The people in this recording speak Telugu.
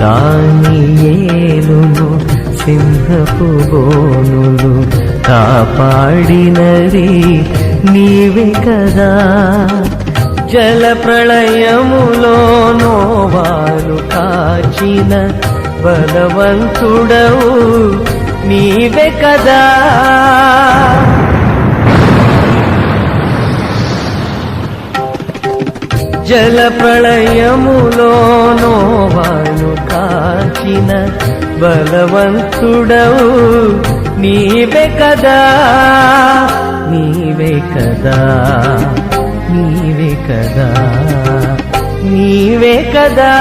దానియేలును సింహపు బోనులు కాపాడినది నీవే కదా. జల ప్రళయములో నోవాను కాచిన బలవంతుడవు నీవే కదా. జల ప్రళయములో నోవాను కాచిన బలవంతుడవు నీవే కదా. నీవే కదా, నీవే కదా, నీవే కదా.